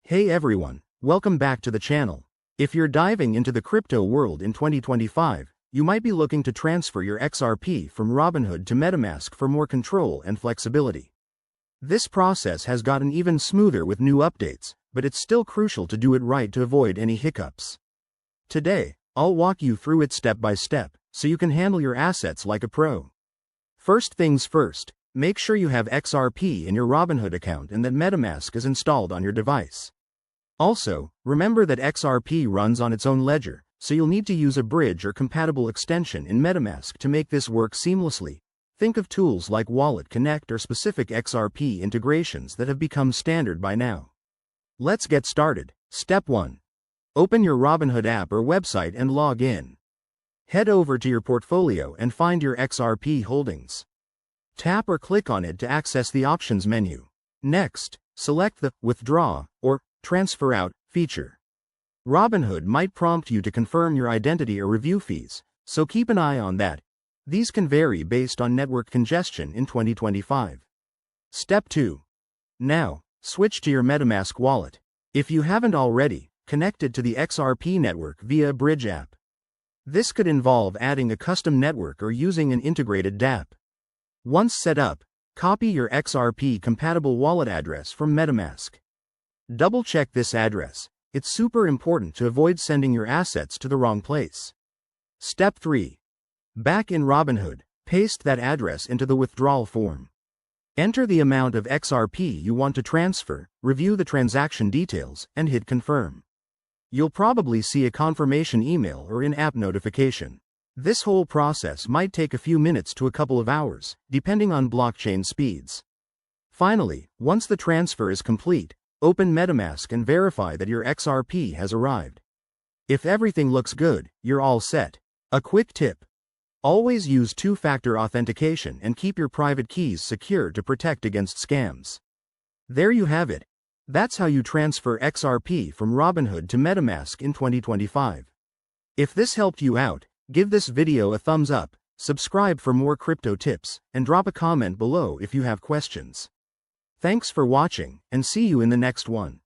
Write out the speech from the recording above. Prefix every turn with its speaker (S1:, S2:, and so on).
S1: Hey everyone, welcome back to the channel. If you're diving into the crypto world in 2025, you might be looking to transfer your XRP from Robinhood to MetaMask for more control and flexibility. This process has gotten even smoother with new updates, but it's still crucial to do it right to avoid any hiccups. Today, I'll walk you through it step by step, so you can handle your assets like a pro. First things first, make sure you have XRP in your Robinhood account and that MetaMask is installed on your device. Also, remember that XRP runs on its own ledger, so you'll need to use a bridge or compatible extension in MetaMask to make this work seamlessly. Think of tools like Wallet Connect or specific XRP integrations that have become standard by now. Let's get started. Step 1. Open your Robinhood app or website and log in. Head over to your portfolio and find your XRP holdings. Tap or click on it to access the options menu. Next, select the Withdraw or Transfer Out feature. Robinhood might prompt you to confirm your identity or review fees, so keep an eye on that. These can vary based on network congestion in 2025. Step 2. Now, switch to your MetaMask wallet. If you haven't already, connect it to the XRP network via a bridge app. This could involve adding a custom network or using an integrated dApp. Once set up, copy your XRP compatible wallet address from MetaMask. Double-check this address. It's super important to avoid sending your assets to the wrong place. Step 3. Back in Robinhood, paste that address into the withdrawal form. Enter the amount of XRP you want to transfer, review the transaction details, and hit confirm. You'll probably see a confirmation email or in-app notification. This whole process might take a few minutes to a couple of hours, depending on blockchain speeds. Finally, once the transfer is complete, open MetaMask and verify that your XRP has arrived. If everything looks good, you're all set. A quick tip: always use two-factor authentication and keep your private keys secure to protect against scams. There you have it. That's how you transfer XRP from Robinhood to MetaMask in 2025. If this helped you out, give this video a thumbs up, subscribe for more crypto tips, and drop a comment below if you have questions. Thanks for watching, and see you in the next one.